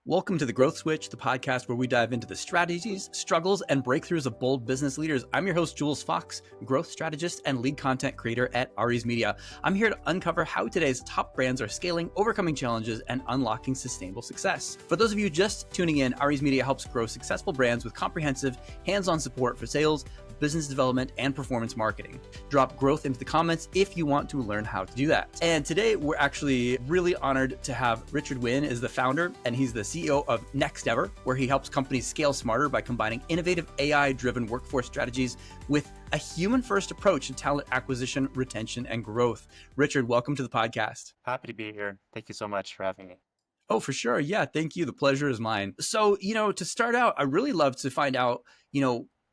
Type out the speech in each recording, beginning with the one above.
Welcome to The Growth Switch, the podcast where we dive into the strategies, struggles, and breakthroughs of bold business leaders. I'm your host, Jules Fox, growth strategist and lead content creator at Aries Media. I'm here to uncover how today's top brands are scaling, overcoming challenges, and unlocking sustainable success. For those of you just tuning in, Aries Media helps grow successful brands with comprehensive, hands-on support for sales, business development, and performance marketing. Drop growth into the comments if you want to learn how to do that. And today we're actually really honored to have Richard Nguyen as the founder, and he's the CEO of NextEver, where he helps companies scale smarter by combining innovative AI-driven workforce strategies with a human-first approach to talent acquisition, retention, and growth. Richard, welcome to the podcast. Happy to be here. Thank you so much for having me. Oh, for sure. Yeah, thank you. The pleasure is mine. So, to start out, I really love to find out,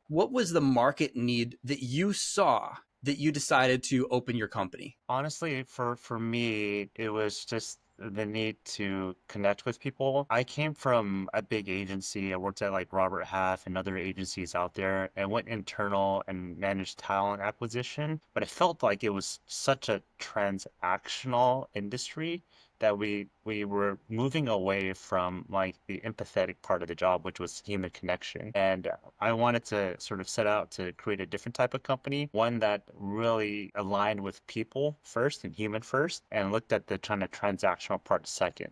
what was the market need that you saw that you decided to open your company? Honestly, for me, it was just the need to connect with people. I came from a big agency. I worked at like Robert Half and other agencies out there and went internal and managed talent acquisition. But it felt like it was such a transactional industry that we were moving away from like the empathetic part of the job, which was human connection. And I wanted to sort of set out to create a different type of company, one that really aligned with people first and human first, and looked at the kind of transactional part second.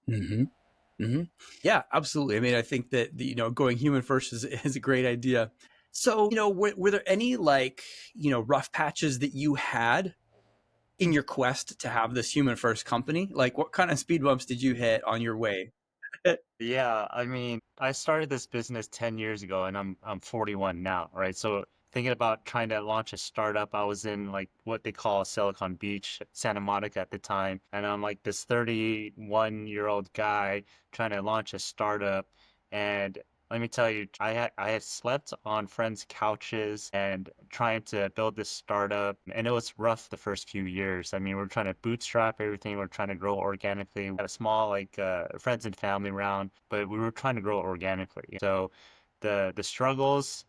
Mm-hmm. Mm-hmm. Yeah, absolutely. I mean, I think that going human first is a great idea. So, were there any rough patches that you had in your quest to have this human first company? Like, what kind of speed bumps did you hit on your way? Yeah, I mean, I started this business 10 years ago and I'm 41 now, right? So thinking about trying to launch a startup, I was in like what they call Silicon Beach, Santa Monica at the time, and I'm like this 31-year-old guy trying to launch a startup. And let me tell you, I had slept on friends' couches and trying to build this startup, and it was rough the first few years. I mean, we're trying to bootstrap everything. We're trying to grow organically. We had a small friends and family round, but we were trying to grow organically. So the struggles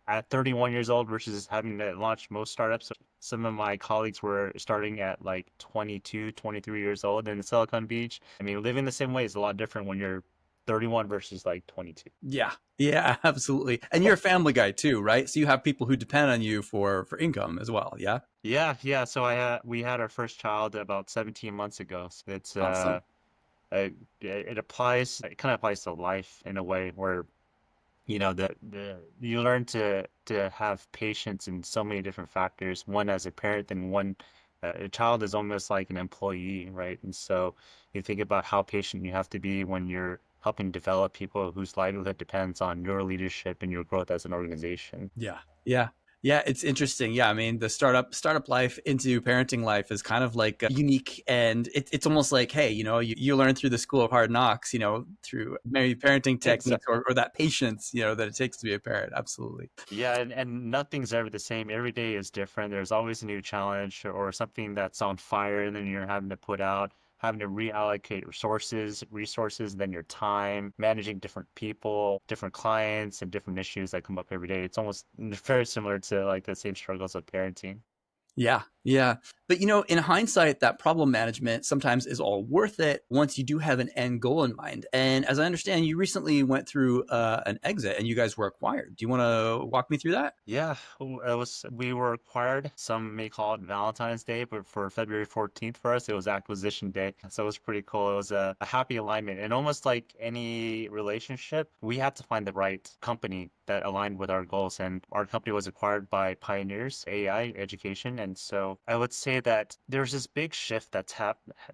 at 31 years old versus having to launch most startups. Some of my colleagues were starting at like 22, 23 years old in Silicon Beach. I mean, living the same way is a lot different when you're 31 versus like 22. Yeah, absolutely. And you're a family guy too, right? So you have people who depend on you for income as well. Yeah. Yeah. So we had our first child about 17 months ago. So it's Awesome. it kind of applies to life in a way where the you learn to have patience in so many different factors. One as a parent, and one a child is almost like an employee, right? And so you think about how patient you have to be when you're helping develop people whose livelihood depends on your leadership and your growth as an organization. Yeah, it's interesting. Yeah, I mean, the startup life into parenting life is kind of like unique, and it's almost like, hey, you learn through the school of hard knocks, through maybe parenting techniques Exactly. or that patience, that it takes to be a parent. Absolutely. Yeah, and nothing's ever the same. Every day is different. There's always a new challenge or something that's on fire, and then you're having to put out, having to reallocate resources, then your time, managing different people, different clients, and different issues that come up every day. It's almost very similar to like the same struggles of parenting. Yeah. But in hindsight, that problem management sometimes is all worth it once you do have an end goal in mind. And as I understand, you recently went through an exit and you guys were acquired. Do you want to walk me through that? Yeah, we were acquired. Some may call it Valentine's Day, but for February 14th for us, it was acquisition day. So it was pretty cool. It was a happy alignment. And almost like any relationship, we had to find the right company that aligned with our goals. And our company was acquired by Pioneers AI Education. And so I would say that there's this big shift that's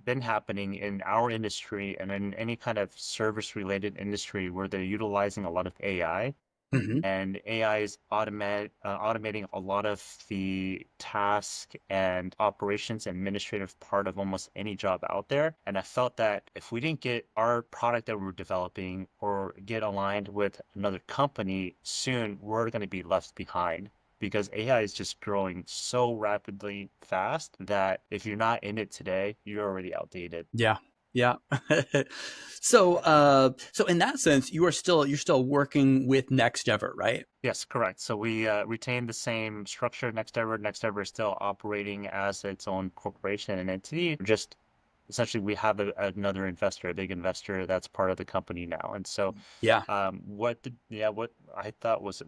been happening in our industry and in any kind of service related industry where they're utilizing a lot of AI, Hmm. and AI is automating a lot of the task and operations administrative part of almost any job out there. And I felt that if we didn't get our product that we're developing or get aligned with another company soon, we're going to be left behind. Because AI is just growing so rapidly fast that if you're not in it today, you're already outdated. Yeah. So in that sense, you're still working with NextEver, right? Yes, correct. So we retain the same structure. NextEver is still operating as its own corporation and entity, just essentially we have another investor, a big investor that's part of the company now. And so Yeah. what I thought was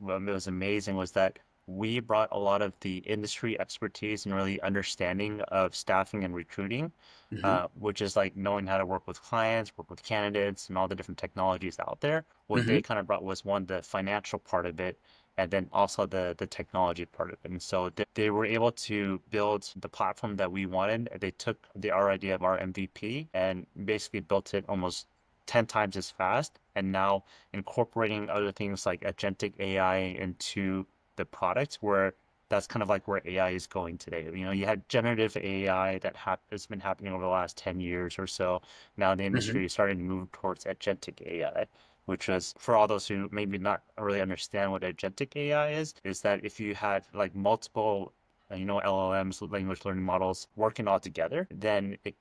amazing was that we brought a lot of the industry expertise and really understanding of staffing and recruiting, Hmm. which is like knowing how to work with clients, work with candidates, and all the different technologies out there. What Hmm. they kind of brought was one, the financial part of it, and then also the technology part of it. And so they were able to build the platform that we wanted. They took our idea of our MVP and basically built it almost 10 times as fast. And now incorporating other things like agentic AI into the product, where that's kind of like where AI is going today. You know, you had generative AI that has been happening over the last 10 years or so. Now the Hmm. industry is starting to move towards agentic AI, which was, for all those who maybe not really understand what agentic AI is that if you had like multiple LLMs, language learning models working all together, then it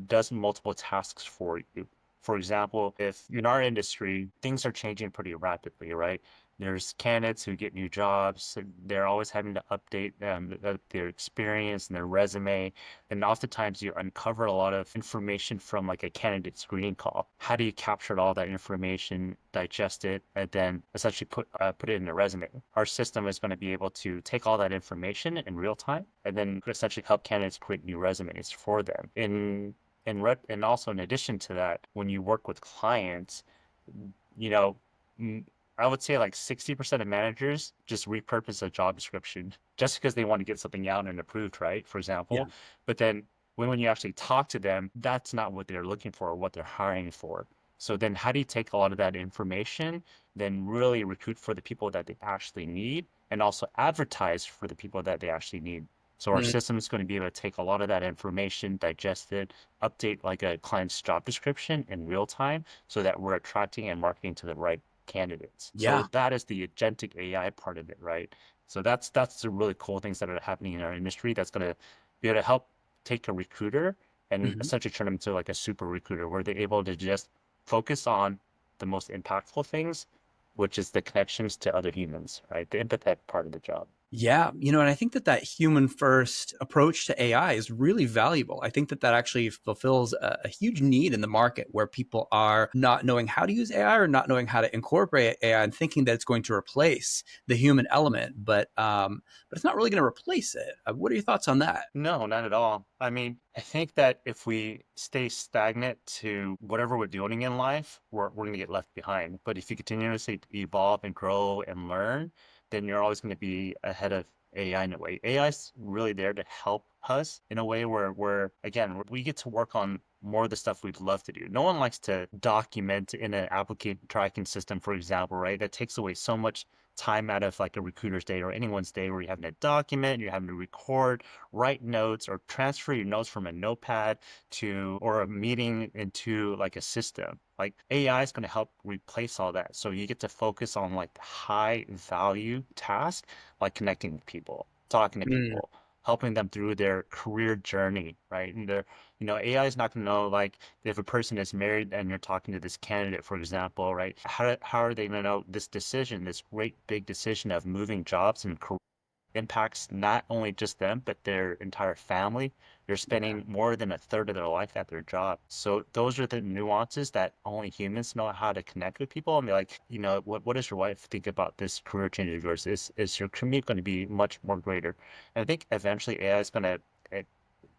does multiple tasks for you. For example, if in our industry, things are changing pretty rapidly, right? There's candidates who get new jobs. They're always having to update their experience and their resume. And oftentimes you uncover a lot of information from like a candidate screening call. How do you capture all that information, digest it, and then essentially put it in a resume? Our system is going to be able to take all that information in real time and then essentially help candidates create new resumes for them. And also in addition to that, when you work with clients, you know, I would say like 60% of managers just repurpose a job description just because they want to get something out and approved, right? For Yeah. example. But then when you actually talk to them, that's not what they're looking for or what they're hiring for. So then how do you take a lot of that information, then really recruit for the people that they actually need and also advertise for the people that they actually need? So our Mm. system is going to be able to take a lot of that information, digest it, update like a client's job description in real time so that we're attracting and marketing to the right candidates. So Yeah. that is the agentic AI part of it, right? So that's the really cool things that are happening in our industry that's going to be able to help take a recruiter and Hmm. essentially turn them into like a super recruiter where they're able to just focus on the most impactful things, which is the connections to other humans, right? The empathetic part of the job. Yeah, and I think that that human first approach to AI is really valuable. I think that that actually fulfills a huge need in the market where people are not knowing how to use AI or not knowing how to incorporate AI and thinking that it's going to replace the human element, but it's not really going to replace it. What are your thoughts on that? No, not at all. I mean, I think that if we stay stagnant to whatever we're doing in life, we're going to get left behind. But if you continuously evolve and grow and learn, then you're always going to be ahead of AI in a way. AI is really there to help us in a way where again, we get to work on more of the stuff we'd love to do. No one likes to document in an applicant tracking system, for example, right? That takes away so much time out of like a recruiter's day or anyone's day where you're having to document, you're having to record, write notes, or transfer your notes from a notepad to or a meeting into like a system. Like AI is going to help replace all that. So you get to focus on like high value tasks like connecting with people, talking to Mm. people, helping them through their career journey, right? And AI is not going to know like if a person is married and you're talking to this candidate, for example, right? How are they going to know this decision, this great big decision of moving jobs and career impacts not only just them, but their entire family. They're Yeah. spending more than a third of their life at their job. So those are the nuances that only humans know how to connect with people and be like, what does your wife think about this career change of yours? Is your commute going to be much more greater? And I think eventually AI is going to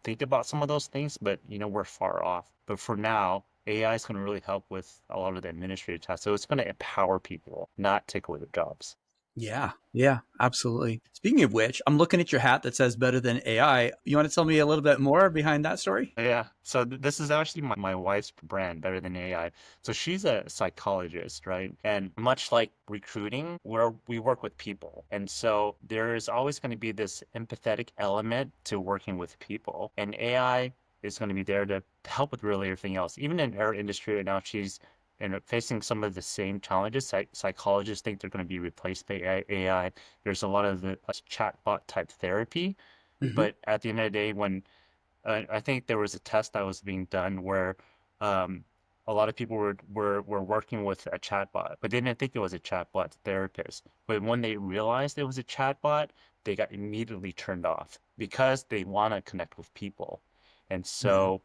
think about some of those things, but we're far off. But for now, AI is going to really help with a lot of the administrative tasks. So it's going to empower people, not take away their jobs. Yeah, yeah, absolutely. Speaking of which, I'm looking at your hat that says better than AI. You want to tell me a little bit more behind that story? Yeah. So this is actually my wife's brand, Better Than AI. So she's a psychologist, right? And much like recruiting, where we work with people. And so there is always going to be this empathetic element to working with people. And AI is going to be there to help with really everything else. Even in her industry right now, she's facing some of the same challenges. Psychologists think they're going to be replaced by AI. There's a lot of the chatbot type therapy. Hmm. But at the end of the day, when I think there was a test that was being done where um, a lot of people were working with a chatbot, but they didn't think it was a chatbot therapist. But when they realized it was a chatbot, they got immediately turned off because they want to connect with people. And Hmm. so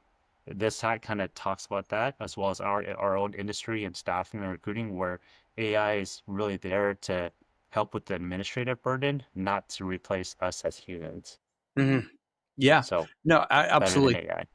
this side kind of talks about that, as well as our own industry and staffing and recruiting, where AI is really there to help with the administrative burden, not to replace us as humans. Mhm. Yeah. So No, better than absolutely. AI.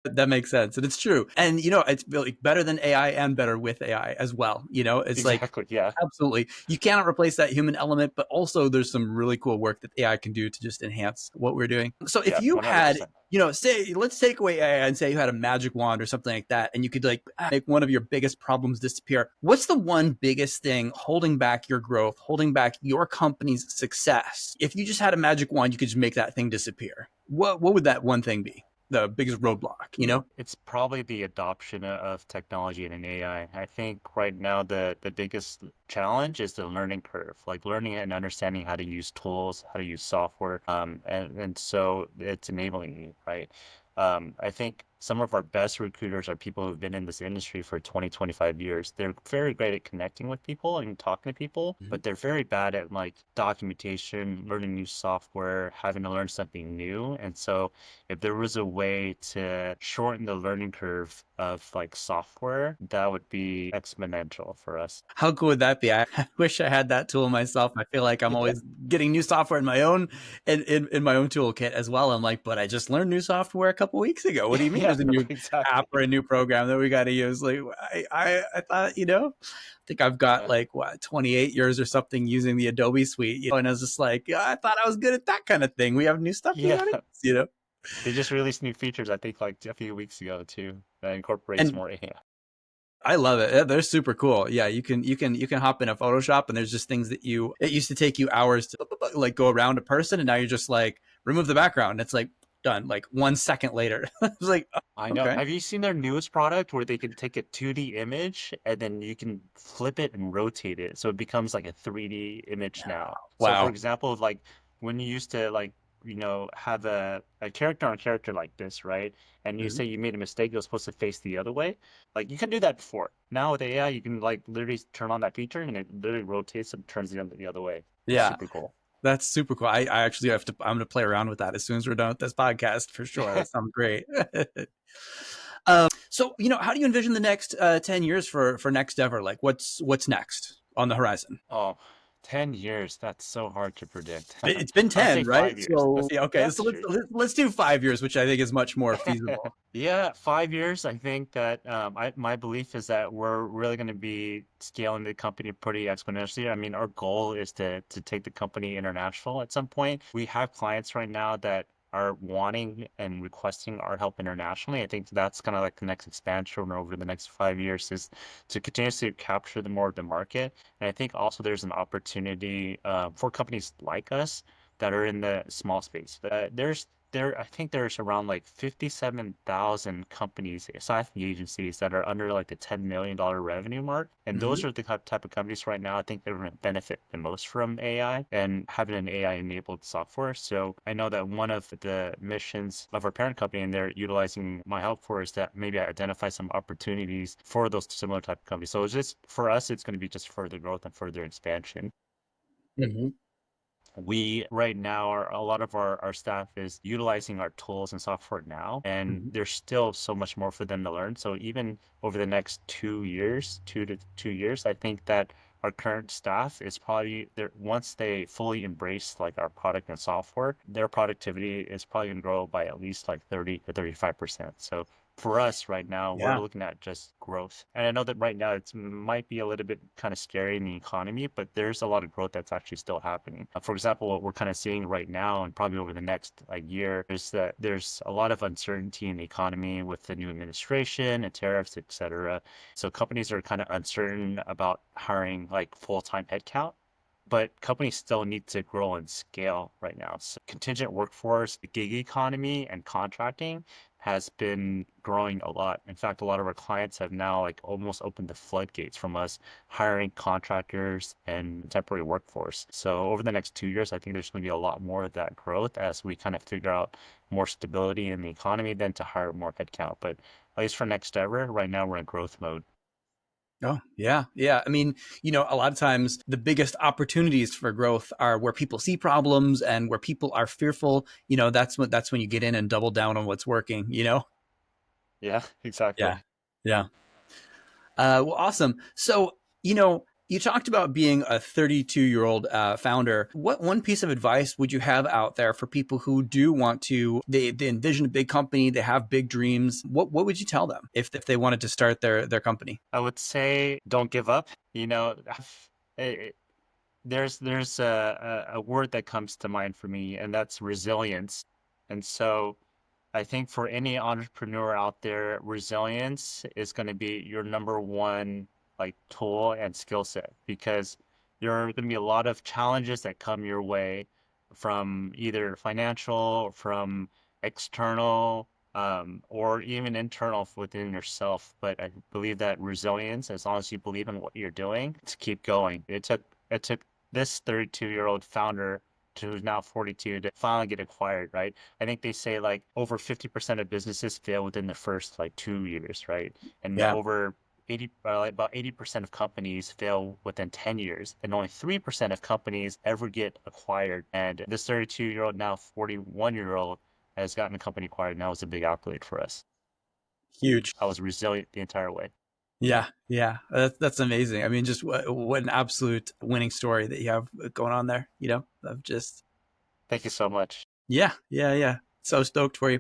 That makes sense. And it's true. And, it's really better than AI and better with AI as well. It's like, Exactly. Yeah. absolutely. You cannot replace that human element, but also there's some really cool work that AI can do to just enhance what we're doing. So if Yeah. you had, 100%. say, let's take away AI and say you had a magic wand or something like that, and you could like make one of your biggest problems disappear. What's the one biggest thing holding back your growth, holding back your company's success? If you just had a magic wand, you could just make that thing disappear. What would that one thing be? The biggest roadblock? It's probably the adoption of technology and an AI. I think right now the biggest challenge is the learning curve, like learning and understanding how to use tools, how to use software, and so it's enabling you, right? I think some of our best recruiters are people who've been in this industry for 20, 25 years. They're very great at connecting with people and talking to people, Mhm. but they're very bad at like documentation, learning new software, having to learn something new. And so if there was a way to shorten the learning curve of like software, that would be exponential for us. How cool would that be? I wish I had that tool myself. I feel like I'm Yeah. always getting new software in my own in my own toolkit as well. I'm like, but I just learned new software a couple weeks ago. What do you mean Yeah, there's a new app or exactly. a new program that we got to use? Like, I thought, I think I've got Yeah. like what 28 years or something using the Adobe suite, and I was just like, yeah, I thought I was good at that kind of thing. We have new stuff we Yeah. got to use. They just released new features, I think, like a few weeks ago too, that incorporates And more AI. I love it. They're super cool. Yeah, you can hop in a Photoshop and there's just things that it used to take you hours to like go around a person, and now you're just like remove the background. And it's like done like 1 second later. It's like, I oh, know. okay. Have you seen their newest product where they can take a 2D image and then you can flip it and rotate it so it becomes like a 3D image now? So for Wow. example, like when you used to like, have a character on character like this, right? And you Mhm. say you made a mistake, it was supposed to face the other way. Like you can do that before. Now with AI, you can like literally turn on that feature and it literally rotates and turns the other way. It's Yeah, super cool. that's super cool. I actually have to. I'm gonna play around with that as soon as we're done with this podcast for sure. That sounds great. So how do you envision the next 10 years for NextEver? Like, what's next on the horizon? Oh, 10 years. That's so hard to predict. It's been I would say 10, right? 5 years. So That's yeah, okay. So that's let's true. let's do 5 years, which I think is much more feasible. Yeah, 5 years. I think that my belief is that we're really going to be scaling the company pretty exponentially. I mean, our goal is to take the company international at some point. We have clients right now that are wanting and requesting our help internationally. I think that's kind of like the next expansion over the next 5 years is to continuously capture the more of the market. And I think also there's an opportunity for companies like us that are in the small space. I think there's around like 57,000 companies, staffing agencies that are under like the $10 million revenue mark. And those Mhm. are the type of companies right now I think they're going to benefit the most from AI and having an AI enabled software. So I know that one of the missions of our parent company and they're utilizing my help for is that maybe I identify some opportunities for those similar type of companies. So it's just for us, it's going to be just further growth and further expansion. Mhm. We right now are a lot of our staff is utilizing our tools and software now, and Mhm. there's still so much more for them to learn. So even over the next 2 years, 2 to 2 years, I think that our current staff is probably there once they fully embrace like our product and software, their productivity is probably gonna grow by at least like 30 to 35%. So for us right now, we're Yeah. looking at just growth. And I know that right now it might be a little bit kind of scary in the economy, but there's a lot of growth that's actually still happening. For example, what we're kind of seeing right now and probably over the next like year is that there's a lot of uncertainty in the economy with the new administration and tariffs, et cetera. So companies are kind of uncertain about hiring like full-time headcount. But companies still need to grow and scale right now. So contingent workforce, the gig economy, and contracting has been growing a lot. In fact, a lot of our clients have now like almost opened the floodgates from us hiring contractors and temporary workforce. So over the next 2 years, I think there's going to be a lot more of that growth as we kind of figure out more stability in the economy than to hire more headcount. But at least for NextEver, right now we're in growth mode. Oh, yeah. Yeah. I mean, a lot of times the biggest opportunities for growth are where people see problems and where people are fearful. That's when you get in and double down on what's working. Yeah, exactly. Yeah. Yeah. Well, awesome. So, you talked about being a 32-year-old founder. What one piece of advice would you have out there for people who do want to, they envision a big company, they have big dreams? What would you tell them if they wanted to start their company? I would say don't give up. It, there's a word that comes to mind for me, and that's resilience. And so I think for any entrepreneur out there, resilience is going to be your number one like tool and skill set, because there are going to be a lot of challenges that come your way from either financial, from external, or even internal within yourself. But I believe that resilience, as long as you believe in what you're doing, to keep going. It took this 32-year-old founder to who's now 42 to finally get acquired, right? I think they say like over 50% of businesses fail within the first like 2 years, right? And Yeah. over 80, like about 80% of companies fail within 10 years, and only 3% of companies ever get acquired. And this 32-year-old, now 41-year-old, has gotten a company acquired, and that was a big accolade for us. Huge. I was resilient the entire way. Yeah, yeah, that's amazing. I mean, just what an absolute winning story that you have going on there. Of just Thank you so much. yeah, yeah, yeah. So stoked for you.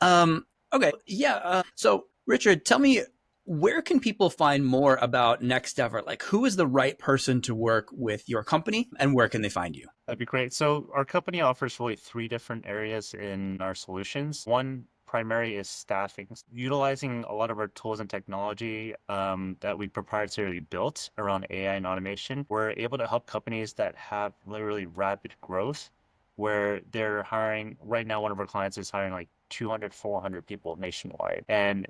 Okay, yeah. So Richard, tell me, where can people find more about NextEver? Like, who is the right person to work with your company, and where can they find you? That'd be great. So our company offers really three different areas in our solutions. One primary is staffing, utilizing a lot of our tools and technology that we proprietarily built around AI and automation. We're able to help companies that have literally rapid growth, where they're hiring. Right now, one of our clients is hiring like 200, 400 people nationwide. And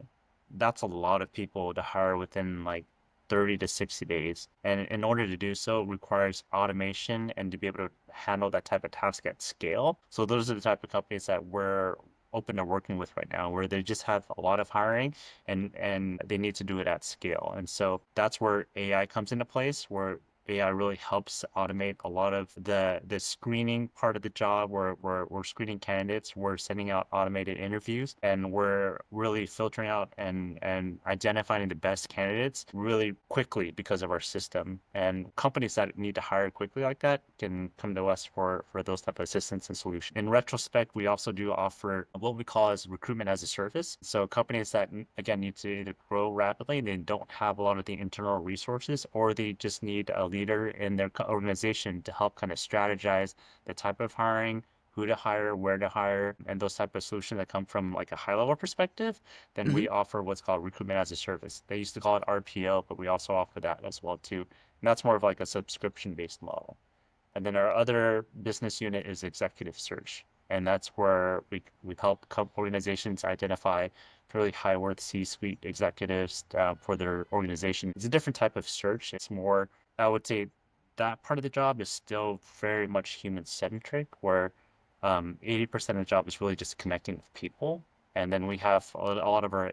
that's a lot of people to hire within like 30 to 60 days. And in order to do so, it requires automation and to be able to handle that type of task at scale. So those are the type of companies that we're open to working with right now, where they just have a lot of hiring and they need to do it at scale. And so that's where AI comes into place, where AI really helps automate a lot of the screening part of the job, where we're screening candidates, we're sending out automated interviews, and we're really filtering out and identifying the best candidates really quickly because of our system. And companies that need to hire quickly like that can come to us for those type of assistance and solutions. In retrospect, we also do offer what we call as recruitment as a service. So companies that again need to either grow rapidly, they don't have a lot of the internal resources, or they just need a leader in their organization to help kind of strategize the type of hiring, who to hire, where to hire, and those type of solutions that come from like a high level perspective. Then Hmm. we offer what's called recruitment as a service. They used to call it RPO, but we also offer that as well too. And that's more of like a subscription based model. And then our other business unit is executive search. And that's where we've helped organizations identify fairly high worth C-suite executives for their organization. It's a different type of search. It's more, I would say that part of the job is still very much human centric, where 80% of the job is really just connecting with people. And then we have a lot of our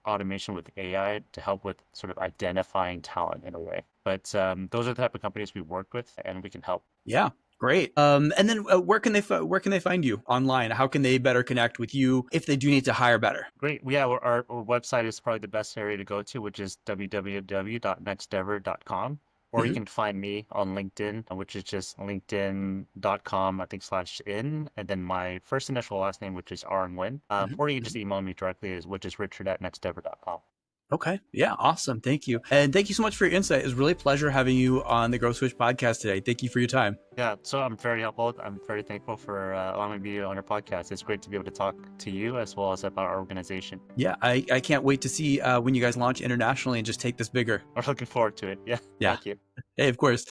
automation with AI to help with sort of identifying talent in a way. But those are the type of companies we work with, and we can help. Yeah, great. And then where can they find you online? How can they better connect with you if they do need to hire better? Great. Yeah, our website is probably the best area to go to, which is www.nextdeavor.com. Or you Hmm. can find me on LinkedIn, which is just linkedin.com, I think, /in, and then my first initial last name, which is R Nguyen. Hmm. Or you can just email me directly, which is richard@nextdeavor.com. Okay. Yeah. Awesome. Thank you. And thank you so much for your insight. It was really a pleasure having you on the Growth Switch podcast today. Thank you for your time. Yeah, so I'm very helpful. I'm very thankful for allowing me to be on your podcast. It's great to be able to talk to you as well as about our organization. Yeah. I can't wait to see when you guys launch internationally and just take this bigger. We're looking forward to it. Yeah, Yeah. thank you. Hey, of course.